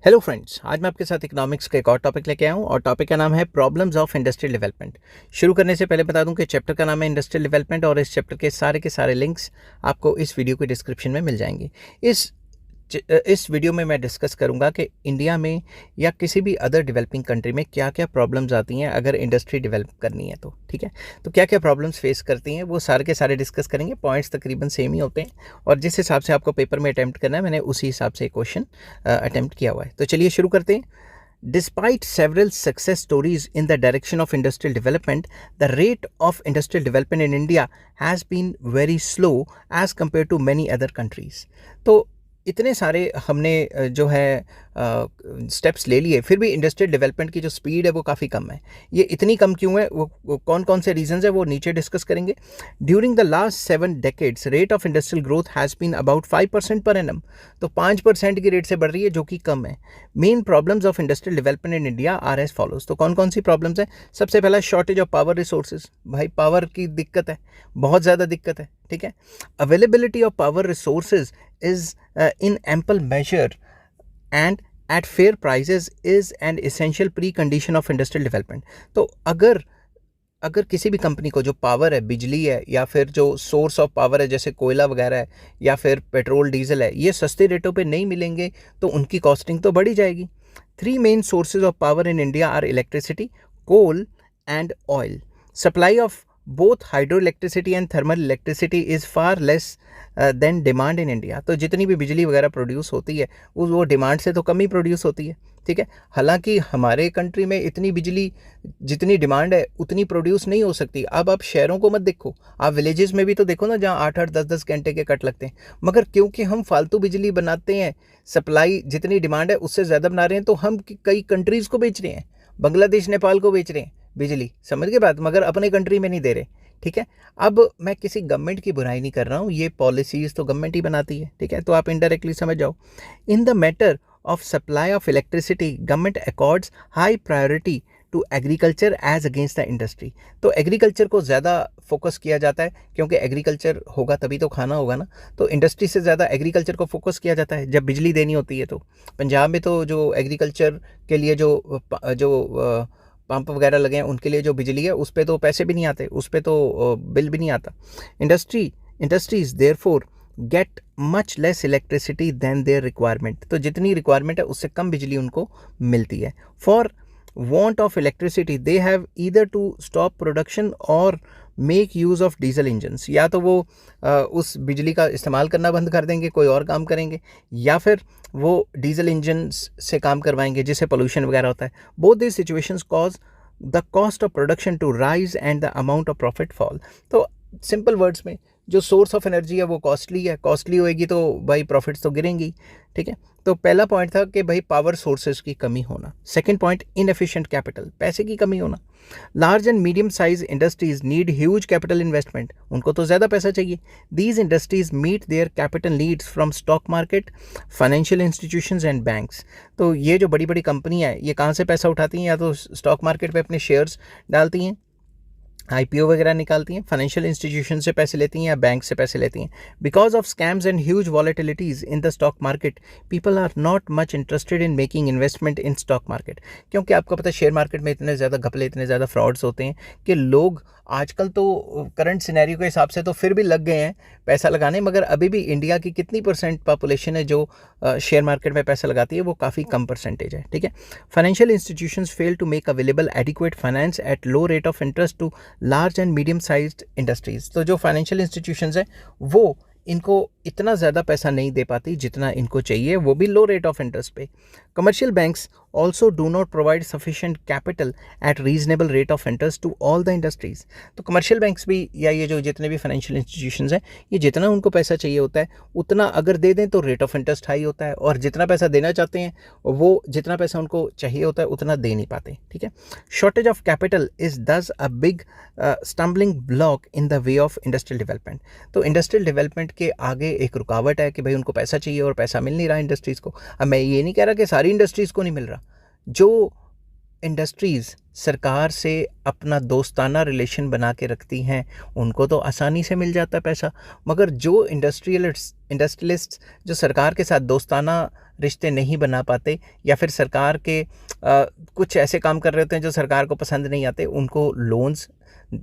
Hello friends, आज मैं आपके साथ इकोनॉमिक्स का एक और टॉपिक लेके आया हूँ और टॉपिक का नाम है प्रॉब्लम्स ऑफ इंडस्ट्रियल डेवलपमेंट। शुरू करने से पहले बता दूं कि चैप्टर का नाम है इंडस्ट्रियल डेवलपमेंट और इस चैप्टर के सारे लिंक्स आपको इस वीडियो के डिस्क्रिप्शन में मिल जाएंगे। इस इस वीडियो में मैं डिस्कस करूंगा कि इंडिया में या किसी भी अदर डेवलपिंग कंट्री में क्या क्या प्रॉब्लम्स आती हैं अगर इंडस्ट्री डेवलप करनी है तो। ठीक है, तो क्या क्या प्रॉब्लम्स फेस करती हैं वो सारे के सारे डिस्कस करेंगे। पॉइंट्स तकरीबन सेम ही होते हैं और जिस हिसाब से आपको पेपर में अटैम्प्ट करना है मैंने उसी हिसाब से क्वेश्चन अटैम्प्ट किया हुआ है। तो चलिए शुरू करते हैं। Despite several success stories in the direction of industrial development, the rate of industrial development in India has been very slow as compared to many other countries. तो इतने सारे हमने जो है स्टेप्स ले लिए फिर भी इंडस्ट्रियल डेवलपमेंट की जो स्पीड है वो काफ़ी कम है। ये इतनी कम क्यों है, वो कौन कौन से रीजंस है वो नीचे डिस्कस करेंगे। During the last 7 decades rate of industrial growth has been about 5% per annum. तो 5% की रेट से बढ़ रही है जो कि कम है। Main problems of industrial development in India are as follows. तो कौन कौन सी प्रॉब्लम्स है? सबसे पहला शॉर्टेज ऑफ पावर रिसोर्सेज। भाई पावर की दिक्कत है, बहुत ज़्यादा दिक्कत है। ठीक है, availability of power resources is in ample measure and at fair prices is an essential precondition of industrial development. तो अगर किसी भी कंपनी को जो पावर है, बिजली है या फिर जो सोर्स ऑफ पावर है जैसे कोयला वगैरह है या फिर पेट्रोल डीजल है, ये सस्ते रेटों पे नहीं मिलेंगे तो उनकी कॉस्टिंग तो बढ़ी जाएगी। 3 main sources of power in India are electricity, coal and oil. Supply of both hydro electricity and thermal electricity is far less than demand in India. तो जितनी भी बिजली वगैरह प्रोड्यूस होती है वो डिमांड से तो कम ही प्रोड्यूस होती है। ठीक है, हालांकि हमारे कंट्री में इतनी बिजली जितनी डिमांड है उतनी प्रोड्यूस नहीं हो सकती। अब आप शहरों को मत देखो, आप विलेजेस में भी तो देखो ना, जहाँ 8-8 10-10 घंटे के कट लगते हैं। मगर क्योंकि हम फालतू बिजली बनाते हैं, सप्लाई जितनी डिमांड है उससे ज़्यादा बना रहे हैं, तो हम कई कंट्रीज़ को बेच रहे हैं, बांग्लादेश नेपाल को बेच रहे हैं बिजली, समझ के बात, मगर अपने कंट्री में नहीं दे रहे। ठीक है, अब मैं किसी गवर्नमेंट की बुराई नहीं कर रहा हूँ, ये पॉलिसीज़ तो गवर्नमेंट ही बनाती है। ठीक है, तो आप इनडायरेक्टली समझ जाओ। In the matter of supply of electricity government accords high priority to agriculture as against the industry. तो एग्रीकल्चर को ज़्यादा फोकस किया जाता है क्योंकि एग्रीकल्चर होगा तभी तो खाना होगा ना। तो इंडस्ट्री से ज़्यादा एग्रीकल्चर को फोकस किया जाता है जब बिजली देनी होती है। तो पंजाब में तो जो एग्रीकल्चर के लिए जो पंप वगैरह लगे हैं उनके लिए जो बिजली है उस पर तो पैसे भी नहीं आते, उस पर तो बिल भी नहीं आता। Industries therefore get much less electricity than their requirement. तो जितनी रिक्वायरमेंट है उससे कम बिजली उनको मिलती है। For want of electricity they have either to stop production or make use of diesel engines. या तो वो उस बिजली का इस्तेमाल करना बंद कर देंगे, कोई और काम करेंगे, या फिर वो डीजल इंजन्स से काम करवाएंगे जिससे पोल्यूशन वगैरह होता है। Both this situations cause the cost of production to rise and the amount of profit fall. तो सिंपल वर्ड्स में जो सोर्स ऑफ एनर्जी है वो कॉस्टली है, कॉस्टली होएगी तो भाई प्रॉफिट्स तो गिरेंगी। ठीक है, तो पहला पॉइंट था कि भाई पावर सोर्सेज की कमी होना। सेकंड पॉइंट, इनएफिशिएंट कैपिटल, पैसे की कमी होना। Large and medium size industries need huge capital investment, उनको तो ज़्यादा पैसा चाहिए। These industries meet their capital needs from stock market, financial institutions and banks. तो ये जो बड़ी बड़ी कंपनियाँ हैं ये कहाँ से पैसा उठाती हैं? या तो स्टॉक मार्केट पर अपने शेयर्स डालती हैं, आईपीओ वगैरह निकालती हैं, फाइनेंशियल इंस्टीट्यूशन से पैसे लेती हैं या बैंक से पैसे लेती हैं। Because of scams and huge volatilities in the stock market people are not much interested in making investment in stock market. क्योंकि आपको पता है शेयर मार्केट में इतने ज़्यादा घपले, इतने ज़्यादा फ्रॉड्स होते हैं कि लोग आजकल तो करंट सिनेरियो के हिसाब से तो फिर भी लग गए हैं पैसा लगाने, मगर अभी भी इंडिया की कितनी % पॉपुलेशन है जो शेयर मार्केट में पैसा लगाती है? वो काफ़ी कम परसेंटेज है। ठीक है, financial institutions fail to make available adequate finance at low rate of interest to large and medium sized industries. तो जो फाइनेंशियल इंस्टीट्यूशंस हैं वो इनको इतना ज़्यादा पैसा नहीं दे पाती जितना इनको चाहिए, वो भी लो रेट ऑफ इंटरेस्ट पे। Commercial banks also do not provide sufficient capital at reasonable rate of interest to all the industries. तो कमर्शियल बैंक्स भी या ये जो जितने भी फाइनेंशियल इंस्टीट्यूशंस हैं ये जितना उनको पैसा चाहिए होता है उतना अगर दे दें तो रेट ऑफ इंटरेस्ट हाई होता है, और जितना पैसा देना चाहते हैं वो जितना पैसा उनको चाहिए होता है उतना दे नहीं पाते। ठीक है, शॉर्टेज ऑफ कैपिटल इज दस a big stumbling block in the way of industrial development. तो इंडस्ट्रियल डेवलपमेंट के आगे एक रुकावट है कि भाई उनको पैसा चाहिए और पैसा मिल नहीं रहा इंडस्ट्रीज़ को। अब मैं ये नहीं कह रहा कि सारी इंडस्ट्रीज़ को नहीं मिल रहा, जो इंडस्ट्रीज़ सरकार से अपना दोस्ताना रिलेशन बना के रखती हैं उनको तो आसानी से मिल जाता है पैसा, मगर जो इंडस्ट्रियलिस्ट्स जो सरकार के साथ दोस्ताना रिश्ते नहीं बना पाते या फिर सरकार के कुछ ऐसे काम कर रहे होते हैं जो सरकार को पसंद नहीं आते, उनको लोन्स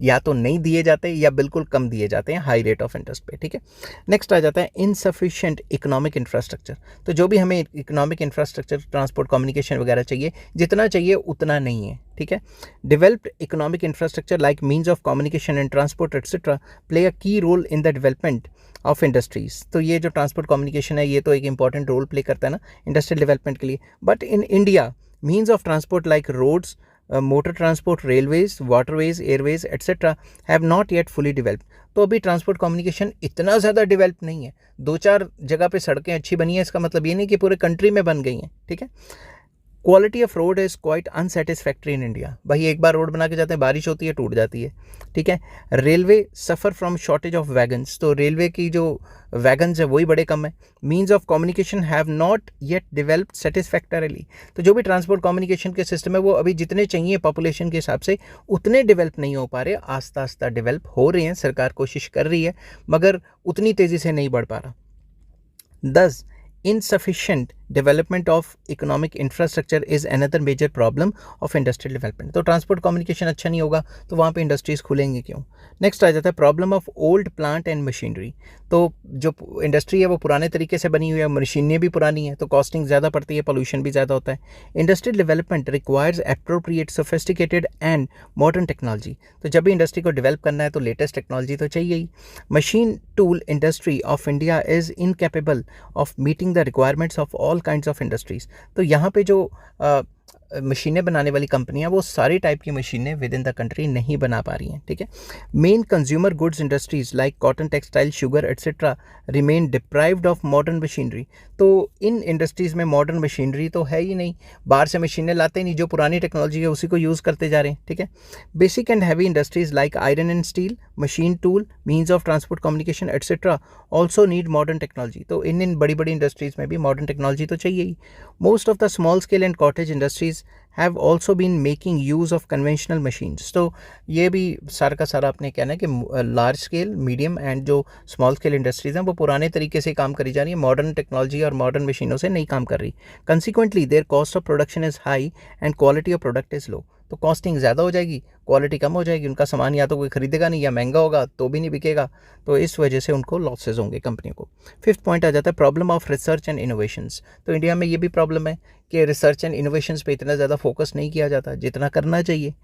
या तो नहीं दिए जाते या बिल्कुल कम दिए जाते हैं हाई रेट ऑफ इंटरेस्ट पे। ठीक है, नेक्स्ट आ जाता है इनसफिशिएंट इकोनॉमिक इंफ्रास्ट्रक्चर। तो जो भी हमें इकोनॉमिक इंफ्रास्ट्रक्चर, ट्रांसपोर्ट, कम्युनिकेशन वगैरह चाहिए, जितना चाहिए उतना नहीं है। ठीक है, developed economic infrastructure like means of communication and transport etcetera play a key role in the development of industries. तो ये जो ट्रांसपोर्ट कम्युनिकेशन है ये तो एक इंपॉर्टेंट रोल प्ले करता है ना इंडस्ट्रियल डेवलपमेंट के लिए। But in India means of transport like roads, motor transport, railways, waterways, airways etcetera have not yet fully developed. तो अभी ट्रांसपोर्ट कम्युनिकेशन इतना ज़्यादा डेवलप नहीं है। 2-4 जगह पे सड़कें अच्छी बनी है, इसका मतलब ये नहीं कि पूरे कंट्री में बन गई हैं। ठीक है, quality of road is quite unsatisfactory in India. भाई एक बार रोड बना के जाते हैं, बारिश होती है टूट जाती है। ठीक है, railway suffer from shortage of wagons. तो रेलवे की जो वैगन्स है वही बड़े कम है। Means of communication have not yet developed satisfactorily. तो जो भी ट्रांसपोर्ट कम्युनिकेशन के सिस्टम है वो अभी जितने चाहिए पॉपुलेशन के हिसाब से उतने डेवलप नहीं हो पा रहे। आस्ता आस्ता डेवलप हो रहे हैं, सरकार कोशिश कर रही है, मगर उतनी तेज़ी से नहीं बढ़ पा रहा। 10 insufficient development of economic infrastructure is another major problem of industrial development। तो ट्रांसपोर्ट कम्युनिकेशन अच्छा नहीं होगा तो वहाँ पे इंडस्ट्रीज़ खुलेंगे क्यों। नेक्स्ट आ जाता है problem of old plant and machinery. तो जो इंडस्ट्री है वो पुराने तरीके से बनी हुई है, मशीनें भी पुरानी है, तो कॉस्टिंग ज़्यादा पड़ती है, पोल्यूशन भी ज़्यादा होता है। Industrial development requires appropriate, sophisticated and modern technology. तो जब भी इंडस्ट्री को डेवलप करना है तो लेटेस्ट टेक्नोलॉजी तो चाहिए ही। Machine tool industry of India is incapable of meeting the requirements of all kinds of industries. तो यहाँ पे जो मशीनें बनाने वाली कंपनियां वो सारी टाइप की मशीनें विद इन द कंट्री नहीं बना पा रही हैं। ठीक है, main consumer goods industries like cotton, textile, sugar etcetera remain deprived of modern machinery. तो इन इंडस्ट्रीज़ में मॉडर्न मशीनरी तो है ही नहीं, बाहर से मशीनें लाते नहीं, जो पुरानी टेक्नोलॉजी है उसी को यूज़ करते जा रहे हैं। ठीक है, basic and heavy industries like iron and steel, machine tool, means of transport communication etcetera also need modern technology. तो इन बड़ी बड़ी इंडस्ट्रीज़ में भी मॉडर्न टेक्नोलॉजी तो चाहिए ही। Most of the small scale and cottage industries have also been making use of conventional machines. तो ये भी सारा का सारा आपने कहना है कि लार्ज स्केल, मीडियम एंड जो स्मॉल स्केल इंडस्ट्रीज़ हैं वो पुराने तरीके से काम करी जा रही है, मॉडर्न टेक्नोलॉजी और मॉडर्न मशीनों से नहीं काम कर रही। Consequently there cost of production is high and quality of product is low. तो कॉस्टिंग ज़्यादा हो जाएगी, क्वालिटी कम हो जाएगी, उनका सामान या तो कोई खरीदेगा नहीं या महंगा होगा तो भी नहीं बिकेगा, तो इस वजह से उनको लॉसेज होंगे कंपनियों को। 5th पॉइंट आ जाता है problem of research and innovations. तो इंडिया में ये भी प्रॉब्लम है कि रिसर्च एंड इनोवेशंस पे इतना ज़्यादा फोकस नहीं किया जाता जितना करना चाहिए।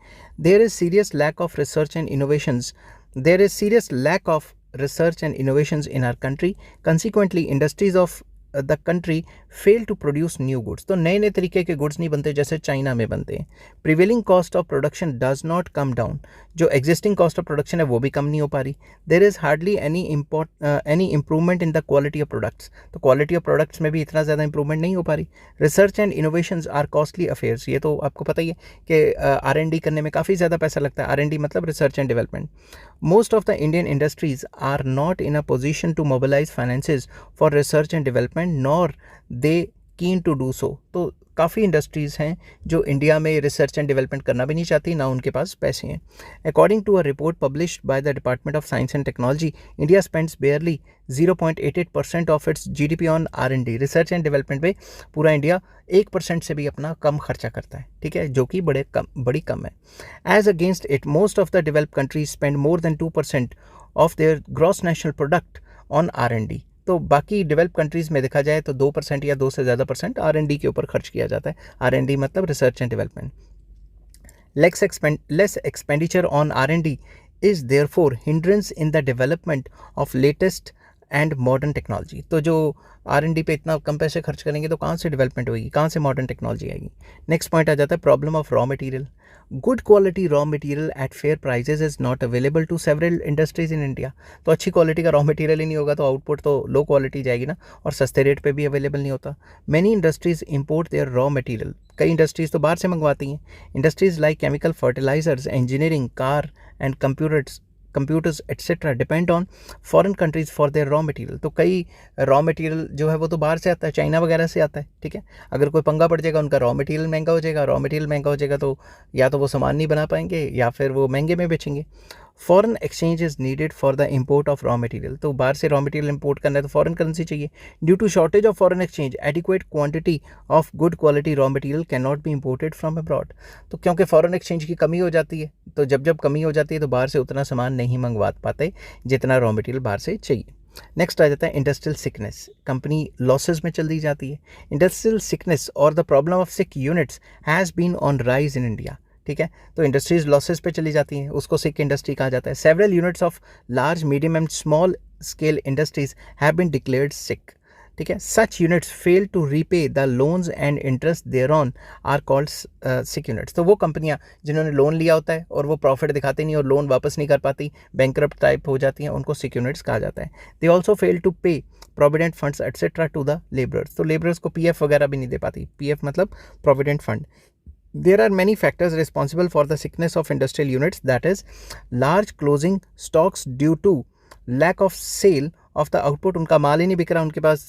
There is serious lack of research and innovations in our country. Consequently, industries of the country fail to produce new goods. तो नए नए तरीके के गुड्स नहीं बनते जैसे चाइना में बनते हैं। Prevailing cost of production does not come down. जो एग्जिस्टिंग कॉस्ट ऑफ प्रोडक्शन है वो भी कम नहीं हो पा रही। There is hardly any improvement in the quality of products. तो क्वालिटी ऑफ प्रोडक्ट्स में भी इतना ज़्यादा इंप्रूवमेंट नहीं हो पा रही। Research and innovations are costly affairs. ये तो आपको पता ही है कि R&D करने में काफ़ी ज़्यादा पैसा लगता है। R&D मतलब research and development. Most of the Indian industries are not in a position to mobilise finances for research and development nor they keen to do so. तो काफ़ी इंडस्ट्रीज़ हैं जो इंडिया में रिसर्च एंड डेवलपमेंट करना भी नहीं चाहती, ना उनके पास पैसे हैं। According to a report published by the department of science and technology, India spends barely 0.88% of its GDP on R&D। Research and development पे पूरा इंडिया 1% से भी अपना कम खर्चा करता है, ठीक है, जो कि बड़ी कम है। As against it most of the developed countries spend more than 2% of their gross national product on R&D। तो बाकी डेवलप कंट्रीज़ में देखा जाए तो 2% या 2 से ज़्यादा % R&D के ऊपर खर्च किया जाता है। R&D मतलब research and development. Less expenditure on R&D is therefore hindrance in the development of latest and modern technology. तो जो R&D पे इतना कम पैसे खर्च करेंगे तो कहाँ से डेवलपमेंट होगी, कहाँ से मॉडर्न टेक्नोलॉजी आएगी। नेक्स्ट पॉइंट आ जाता है problem of raw material. Good quality raw material at fair prices is not available to several industries in India. तो अच्छी क्वालिटी का रॉ मटेरियल ही नहीं होगा तो आउटपुट तो लो क्वालिटी जाएगी ना, और सस्ते रेट पे भी अवेलेबल नहीं होता। Many industries import their raw material. कई इंडस्ट्रीज़ तो बाहर से मंगवाती हैं। Industries like chemical, fertilisers, engineering, car and computers etcetera depend on foreign countries for their raw material. तो कई रॉ मटेरियल जो है वो तो बाहर से आता है, चाइना वगैरह से आता है, ठीक है। अगर कोई पंगा पड़ जाएगा, उनका रॉ मटेरियल महंगा हो जाएगा, रॉ मटेरियल महंगा हो जाएगा तो या तो वो सामान नहीं बना पाएंगे या फिर वो महंगे में बेचेंगे। Foreign exchange is needed for the import of raw material. तो बाहर से रॉ मटेरियल इंपोर्ट करना है तो फॉरेन करेंसी चाहिए। Due to shortage of foreign exchange adequate quantity of good quality raw material can not be imported from abroad. तो क्योंकि foreign exchange की कमी हो जाती है, तो जब कमी हो जाती है तो बाहर से उतना सामान नहीं मंगवा पाते जितना रॉ मटेरियल बाहर से चाहिए। नेक्स्ट आ जाता है इंडस्ट्रियल सिकनेस। कंपनी लॉसेज में चल दी जाती है। इंडस्ट्रियल सिकनेस और the problem of sick units has been on rise in India, ठीक है। तो इंडस्ट्रीज लॉसेस पे चली जाती हैं, उसको सिक इंडस्ट्री कहा जाता है। Several units of large medium and small scale industries have been declared sick, ठीक है। Such units fail to repay the loans and interest there on are called sick units. तो वो कंपनियां जिन्होंने लोन लिया होता है और वो प्रॉफिट दिखाती नहीं और लोन वापस नहीं कर पाती, बैंकरप्ट टाइप हो जाती हैं, उनको सिक यूनिट्स कहा जाता है। They also fail to pay provident funds etcetera to the labourers. तो लेबरर्स को पीएफ वगैरह भी नहीं दे पाती। पीएफ मतलब provident fund. There are many factors responsible for the sickness of industrial units, that is large closing stocks due to lack of sale of the output. उनका माल ही नहीं बिक रहा, उनके पास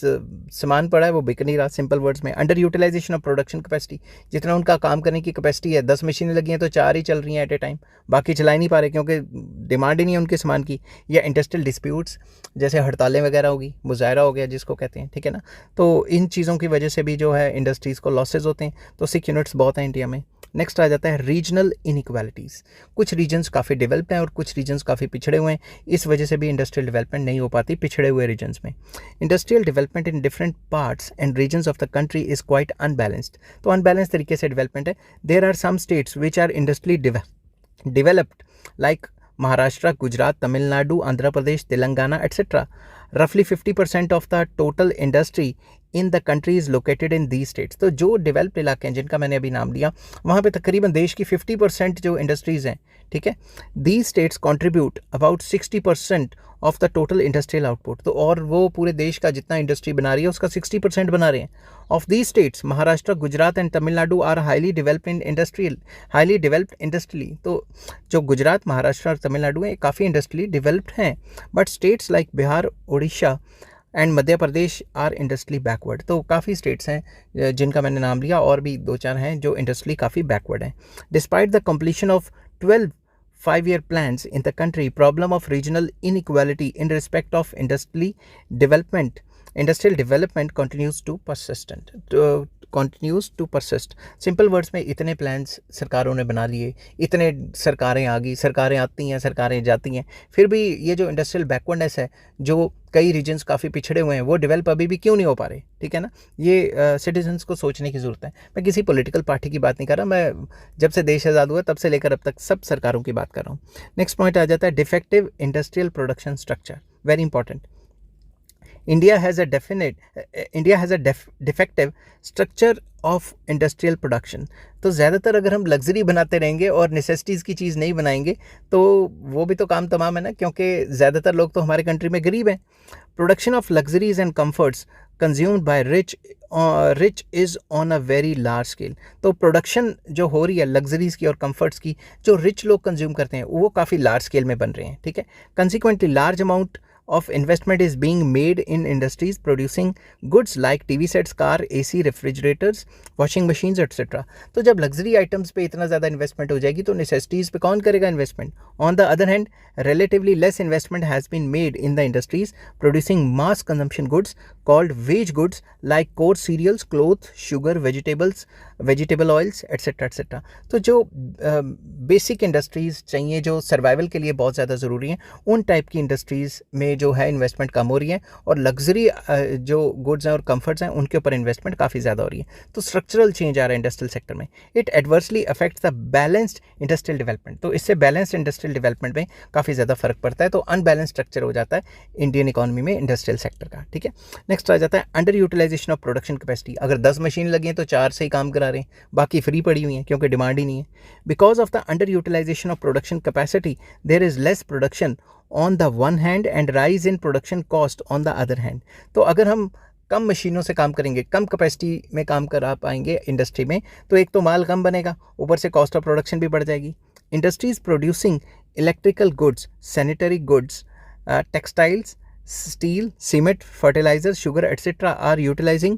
सामान पड़ा है वो बिक नहीं रहा। सिंपल वर्ड्स में under utilisation of production capacity. जितना उनका काम करने की कैपेसिटी है, 10 मशीनें लगी हैं तो 4 ही चल रही हैं एट ए टाइम, बाकी चला ही नहीं पा रहे क्योंकि डिमांड ही नहीं है उनके सामान की। या इंडस्ट्रियल डिस्प्यूट्स, जैसे हड़तालें वगैरह होगी, मुजाहरा हो गया जिसको कहते हैं, ठीक है ना। तो इन चीज़ों की वजह से भी जो है इंडस्ट्रीज़ को लॉसेज होते हैं। तो सिक यूनिट्स बहुत हैं इंडिया में। नेक्स्ट आ जाता है रीजनल इनइक्वालिटीज़। कुछ रीजन्स काफ़ी डेवलप्ड हैं और कुछ रीजन्स काफ़ी पिछड़े हुए हैं, इस वजह से भी इंडस्ट्रियल डेवलपमेंट नहीं हो पाती पिछड़े हुए रीजन्स में। Industrial development in different parts and regions of the country is quite unbalanced. तो अनबैलेंस तरीके से डेवलपमेंट है। There are some states which are industrially developed like Maharashtra, Gujarat, Tamil Nadu, Andhra Pradesh, Telangana etcetera. रफली 50% of the total industry in the country is located in the states. तो जो developed इलाके हैं जिनका मैंने अभी नाम लिया, वहाँ पे तकरीबन देश की 50% जो इंडस्ट्रीज़ हैं, ठीक है। The states contribute about 60% of the total industrial output. तो और वो पूरे देश का जितना इंडस्ट्री बना रही है उसका 60% बना रहे हैं। Of the states Maharashtra, Gujarat and Tamil Nadu are highly developed industrially. तो जो गुजरात, महाराष्ट्र और तमिलनाडु हैं काफ़ी इंडस्ट्रियली डेवलप्ड हैं, but states like Bihar, Orissa and Madhya Pradesh are industrially backward. तो काफ़ी स्टेट्स हैं जिनका मैंने नाम लिया, और भी 2-4 हैं जो इंडस्ट्रियली काफ़ी बैकवर्ड हैं। Despite the completion of 12 5-year plans in the country, problem of regional inequality in respect of industrial development continues to persist. Simple words में इतने प्लान्स सरकारों ने बना लिए, इतने सरकारें आ गई, सरकारें आती हैं, सरकारें जाती हैं, फिर भी ये जो इंडस्ट्रियल बैकवर्डनेस है, जो कई रीजन्स काफ़ी पिछड़े हुए हैं, वो डेवलप अभी भी क्यों नहीं हो पा रहे, ठीक है ना। ये सिटीजन्स को सोचने की ज़रूरत है। मैं किसी पॉलिटिकल पार्टी की बात नहीं कर रहा, मैं जब से देश आज़ाद हुआ तब से लेकर अब तक सब सरकारों की बात कर रहा हूँ। नेक्स्ट पॉइंट आ जाता है defective industrial production structure. Very important. India has a defective structure of industrial production. तो ज़्यादातर अगर हम लग्जरी बनाते रहेंगे और नेसेसिटीज़ की चीज़ नहीं बनाएंगे तो वो भी तो काम तमाम है ना, क्योंकि ज़्यादातर लोग तो हमारे कंट्री में गरीब हैं। Production of luxuries and comforts consumed by rich is on a very large scale. तो प्रोडक्शन जो हो रही है लग्जरीज़ की और कम्फर्ट्स की, जो रिच लोग कंज्यूम करते हैं, वो काफ़ी लार्ज स्केल में बन रहे हैं, ठीक है। Consequently large amount of investment is being made in industries producing goods like TV sets, car, AC, refrigerators, washing machines, etc. तो जब लग्जरी आइटम्स पे इतना ज़्यादा इन्वेस्टमेंट हो जाएगी तो नेसेसिटीज़ पे कौन करेगा investment. On the other hand relatively less investment has been made in the industries producing mass consumption goods called wage goods like core cereals, cloth, sugar, vegetable oils, etc. etc. तो जो basic industries चाहिए जो survival के लिए बहुत ज़्यादा ज़रूरी हैं, उन टाइप की इंडस्ट्रीज़ में जो है इन्वेस्टमेंट कम हो रही है, और लग्जरी जो गुड्स हैं और कंफर्ट्स हैं उनके ऊपर इन्वेस्टमेंट काफ़ी ज़्यादा हो रही है। तो स्ट्रक्चरल चेंज आ रहा है इंडस्ट्रियल सेक्टर में। It adversely affects the balanced industrial development. तो इससे बैलेंस्ड इंडस्ट्रियल डेवलपमेंट में काफ़ी ज़्यादा फर्क पड़ता है। तो अनबैलेंस स्ट्रक्चर हो जाता है इंडियन इकोनॉमी में इंडस्ट्रियल सेक्टर का, ठीक है। नेक्स्ट आ जाता है under utilisation of production capacity. अगर 10 मशीन लगी हैं तो 4 से ही काम करा रहे हैं, बाकी फ्री पड़ी हुई हैं क्योंकि डिमांड ही नहीं है। Because of the under utilisation of production capacity there is less production on the one hand and rise in production cost on the other hand. तो अगर हम कम मशीनों से काम करेंगे, कम कैपेसिटी में काम करा पाएंगे इंडस्ट्री में, तो एक तो माल कम बनेगा, ऊपर से कॉस्ट ऑफ प्रोडक्शन भी बढ़ जाएगी। Industries producing electrical goods, sanitary goods, textiles, steel, cement, fertilizers, sugar, etc. are utilizing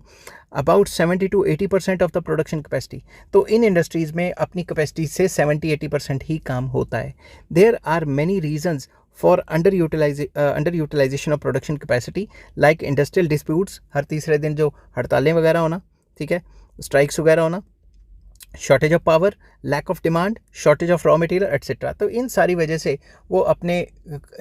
about 70 to 80% of the production capacity. तो इन इंडस्ट्रीज़ में अपनी कैपेसिटी से 70-80% ही काम होता है. There are many reasons for underutilization of production capacity like industrial disputes, हर तीसरे दिन जो हड़तालें वगैरह होना, ठीक है, स्ट्राइक्स वगैरह होना, shortage of power, lack of demand, shortage of raw material etcetera. तो इन सारी वजह से वो अपने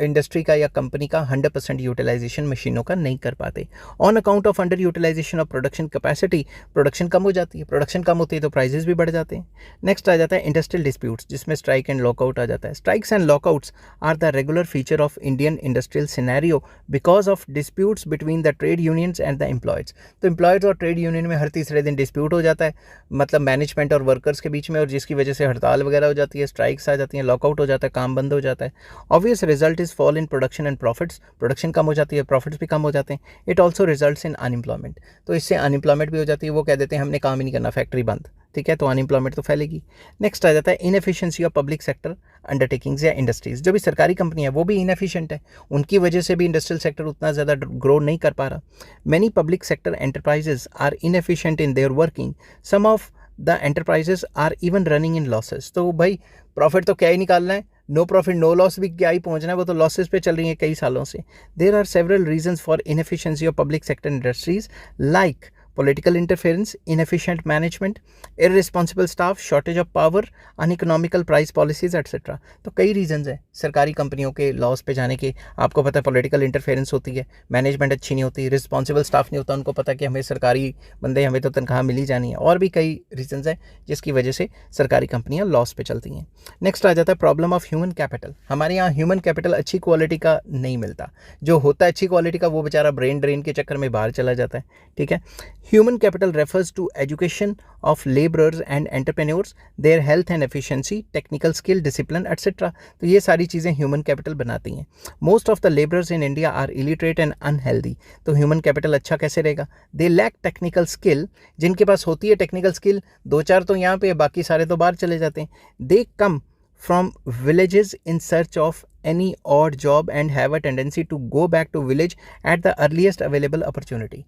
इंडस्ट्री का या कंपनी का 100% यूटिलाइजेशन मशीनों का नहीं कर पाते. On account of under utilisation of production capacity production कम हो जाती है. प्रोडक्शन कम होती है तो प्राइजेस भी बढ़ जाते हैं. नेक्स्ट आ जाता है इंडस्ट्रियल डिस्प्यूट्स, जिसमें स्ट्राइक एंड लॉकआउट आ जाता है. Strikes and lockouts are the regular feature of Indian industrial scenario because of disputes between the trade unions and the employees. तो एम्प्लॉयज़ और ट्रेड यूनियन में हर तीसरे दिन डिस्प्यूट हो जाता है, मतलब मैनेजमेंट और वर्कर्स के बीच में, और जिसकी वजह से हड़ताल वगैरह हो जाती है, स्ट्राइक्स आ जाती हैं, लॉकआउट हो जाता है, काम बंद हो जाता है. Obvious result is fall in production and profits. Production कम हो जाती है, प्रॉफिट्स भी कम हो जाते हैं. It also results in unemployment. तो इससे अनएम्प्लॉयमेंट भी हो जाती है. वो कह देते हैं हमने काम ही नहीं करना, फैक्ट्री बंद, ठीक है, तो अनएम्प्लॉयमेंट तो फैलेगी. नेक्स्ट आ जाता है inefficiency of public sector undertakings या इंडस्ट्रीज. जो भी सरकारी कंपनी है वो भी इनएफिशिएंट है, उनकी वजह से भी इंडस्ट्रियल सेक्टर उतना ज़्यादा ग्रो नहीं कर पा रहा. Many public sector enterprises are inefficient in their working. Some of the enterprises are even running in losses. तो भाई प्रॉफिट तो क्या ही निकालना है, नो प्रॉफिट नो लॉस भी क्या ही पहुंचना है, वो तो लॉसेस पे चल रही है कई सालों से. There are several reasons for inefficiency of public sector industries like political interference, inefficient management, irresponsible staff, shortage of power, uneconomical price policies etc. तो कई रीजंस हैं सरकारी कंपनियों के लॉस पे जाने के. आपको पता है पॉलिटिकल इंटरफेरेंस होती है, मैनेजमेंट अच्छी नहीं होती, रिस्पॉन्सिबल स्टाफ नहीं होता, उनको पता कि हमें सरकारी बंदे, हमें तो तनख्वाह मिल ही जानी है, और भी कई रीजंस हैं जिसकी वजह से सरकारी कंपनियां लॉस पे चलती हैं. नेक्स्ट आ जाता है प्रॉब्लम ऑफ ह्यूमन कैपिटल. हमारे यहाँ ह्यूमन कैपिटल अच्छी क्वालिटी का नहीं मिलता. जो होता है अच्छी क्वालिटी का वो बेचारा ब्रेन ड्रेन के चक्कर में बाहर चला जाता है, ठीक है. Human capital refers to education of laborers and entrepreneurs, their health and efficiency, technical skill, discipline, etc. तो ये सारी चीज़ें human capital बनाती हैं. Most of the laborers in India are illiterate and unhealthy. तो human capital अच्छा कैसे रहेगा? They lack technical skill. जिनके पास होती है technical skill, दो चार तो यहाँ पे, बाकी सारे तो बाहर चले जाते हैं. They come from villages in search of any odd job and have a tendency to go back to village at the earliest available opportunity.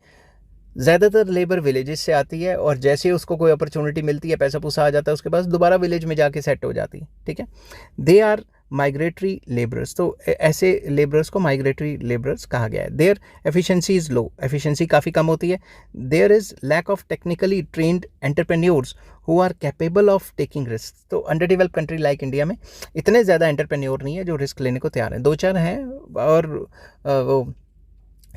ज़्यादातर लेबर विलेजेस से आती है, और जैसे उसको कोई अपॉर्चुनिटी मिलती है, पैसा पूसा आ जाता है उसके पास, दोबारा विलेज में जाके सेट हो जाती है, ठीक है. They are migratory labourers. तो ऐसे लेबरर्स को माइग्रेटरी लेबरर्स कहा गया है. Their efficiency is low. Efficiency काफ़ी कम होती है. There is lack of technically trained entrepreneurs who are capable of taking risk. तो under develop country like India में इतने ज़्यादा एंटरप्रेन्योर नहीं है जो रिस्क लेने को तैयार हैं. दो चार हैं, और वो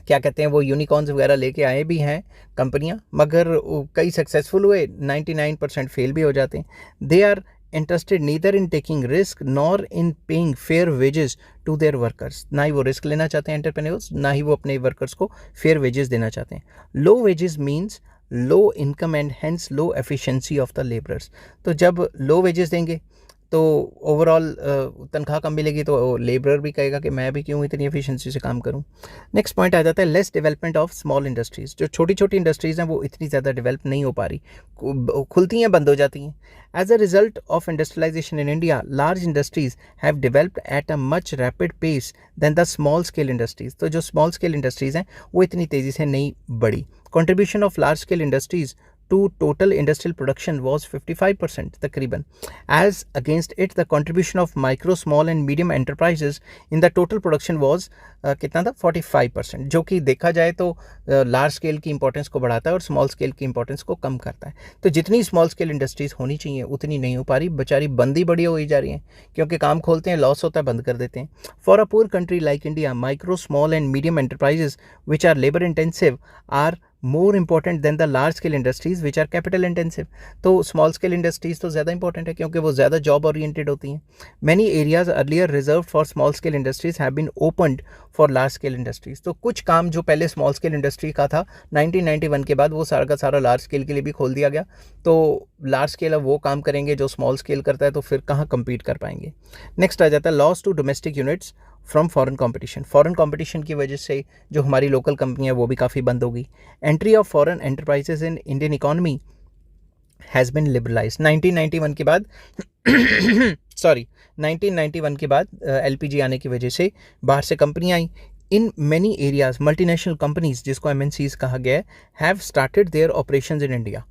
क्या कहते हैं, वो यूनिकॉर्न्स वगैरह लेके आए भी हैं कंपनियां, मगर कई सक्सेसफुल हुए, 99% फेल भी हो जाते हैं. They are interested neither in taking risk nor in paying fair wages to their workers. ना ही वो रिस्क लेना चाहते हैं एंटरप्रेन्योर्स, ना ही वो अपने वर्कर्स को फेयर वेजेस देना चाहते हैं. Low wages means low income and hence low efficiency of the labourers. तो जब लो वेजेस देंगे तो ओवरऑल तनख्वाह कम मिलेगी, तो लेबरर भी कहेगा कि मैं भी क्यों इतनी एफिशिएंसी से काम करूं. नेक्स्ट पॉइंट आ जाता है less development of small industries. जो छोटी छोटी इंडस्ट्रीज़ हैं वो इतनी ज़्यादा डेवलप नहीं हो पा रही, खुलती हैं बंद हो जाती हैं. As a result of industrialisation in India large industries have developed at a much rapid pace than the small scale industries. तो जो स्मॉल स्केल इंडस्ट्रीज़ हैं वो इतनी तेज़ी से नहीं बढ़ी. Contribution of large scale industries to total industrial production was 55% तकरीबन. As against it, the contribution of micro, small and medium enterprises in the total production was कितना था 45%, जो कि देखा जाए तो लार्ज स्केल की इंपॉर्टेंस को बढ़ाता है और स्मॉल स्केल की इंपॉर्टेंस को कम करता है. तो जितनी स्मॉल स्केल इंडस्ट्रीज़ होनी चाहिए उतनी नहीं हो पा रही, बेचारी बंदी बड़ी हो ही जा रही हैं, क्योंकि काम खोलते हैं, लॉस होता है, बंद कर देते हैं. For a poor country like India, micro, small and medium enterprises which are labour intensive are more important than the large scale industries which are capital intensive. तो स्मॉल स्केल इंडस्ट्रीज़ तो ज़्यादा important है क्योंकि वो ज़्यादा job oriented होती हैं. Many areas earlier reserve for small scale industries have been opened for large scale industries. तो कुछ काम जो पहले स्मॉल स्केल इंडस्ट्री का था 1991 के बाद वो सारा का सारा लार्ज स्केल के लिए भी खोल दिया गया. तो लार्ज स्केल अब वो काम करेंगे जो स्मॉल स्केल करता है, तो फिर कहाँ कम्पीट कर पाएंगे. नेक्स्ट आ जाता है loss to domestic units from foreign competition. Foreign competition की वजह से जो हमारी लोकल कंपनियां वो भी काफ़ी बंद हो गई. Entry of foreign enterprises in Indian economy has been liberalise. 1991 के बाद सॉरी 1991 के बाद एलपीजी आने की वजह से बाहर से कंपनियां आई। In many areas multinational companies, जिसको एमएनसीज कहा गया है, have started their operations in India.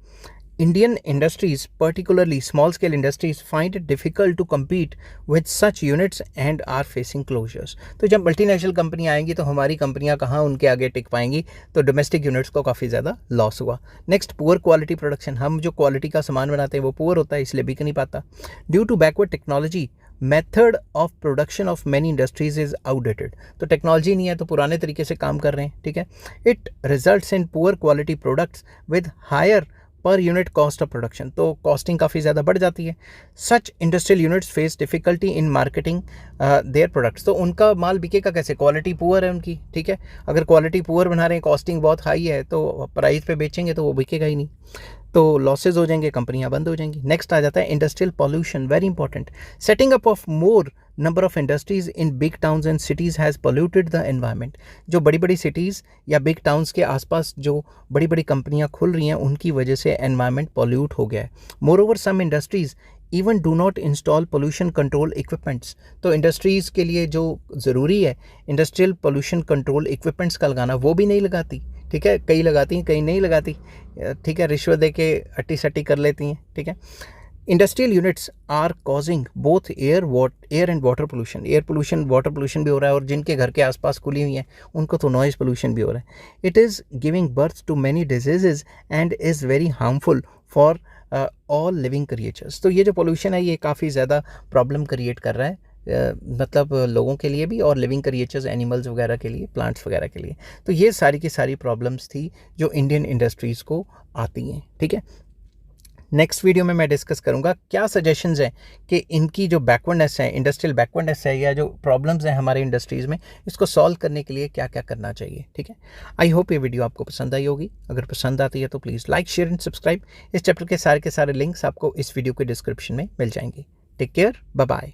Indian industries, particularly small scale industries, find it difficult to compete with such units and are facing closures. तो जब मल्टीनेशनल कंपनी आएंगी तो हमारी कंपनियां कहाँ उनके आगे टिक पाएंगी, तो डोमेस्टिक यूनिट्स को काफ़ी ज़्यादा लॉस हुआ। Next, poor quality production. हम जो क्वालिटी का सामान बनाते हैं वो पुअर होता है, इसलिए बिक नहीं पाता। Due to backward technology, method of production of many industries is outdated. तो टेक्नोलॉजी नहीं है तो पुराने तरीके से काम कर रहे हैं, ठीक है। It results in poor quality products with higher per unit cost of production, तो कॉस्टिंग काफ़ी ज़्यादा बढ़ जाती है। Such industrial units face difficulty in marketing their products, तो उनका माल बिकेगा कैसे, क्वालिटी पुअर है उनकी, ठीक है। अगर क्वालिटी पुअर बना रहे हैं, कॉस्टिंग बहुत हाई है, तो प्राइस पे बेचेंगे तो वो बिकेगा ही नहीं, तो लॉसेज हो जाएंगे, कंपनियां बंद हो जाएंगी। नेक्स्ट आ जाता है industrial pollution, very important. Setting up of more number of industries in big towns and cities has polluted the environment. जो बड़ी बड़ी सिटीज़ या बिग टाउन्स के आसपास जो बड़ी बड़ी कंपनियां खुल रही हैं, उनकी वजह से एनवायरनमेंट पॉल्यूट हो गया है। Moreover some industries even do not install pollution control equipments, तो इंडस्ट्रीज़ के लिए जो ज़रूरी है इंडस्ट्रियल पोल्यूशन कंट्रोल इक्विपमेंट्स का लगाना, वो भी नहीं लगाती, ठीक है। कई लगाती हैं, कई नहीं लगाती, ठीक है, रिश्वत दे के अट्टी सट्टी कर लेती हैं, ठीक है। Industrial units are causing both air and water pollution, air pollution water pollution भी हो रहा है, और जिनके घर के आसपास खुली हुई हैं उनको तो नॉइज़ पोल्यूशन भी हो रहा है। It is giving birth to many diseases and is very harmful for all living creatures. तो ये जो पोल्यूशन है ये काफ़ी ज़्यादा प्रॉब्लम क्रिएट कर रहा है, मतलब लोगों के लिए भी और लिविंग क्रिएचर्स, एनिमल्स वगैरह के लिए, प्लांट्स वगैरह के लिए। तो ये सारी की सारी प्रॉब्लम्स थी जो इंडियन इंडस्ट्रीज़ को आती हैं, ठीक है। नेक्स्ट वीडियो में मैं डिस्कस करूंगा क्या सजेशंस हैं कि इनकी जो बैकवर्डनेस है, इंडस्ट्रियल बैकवर्डनेस है, या जो प्रॉब्लम्स हैं हमारे इंडस्ट्रीज़ में, इसको सॉल्व करने के लिए क्या क्या करना चाहिए, ठीक है। आई होप ये वीडियो आपको पसंद आई होगी। अगर पसंद आती है तो please like, share and subscribe. इस चैप्टर के सारे लिंक्स आपको इस वीडियो के डिस्क्रिप्शन में मिल जाएंगे। Take care, bye bye.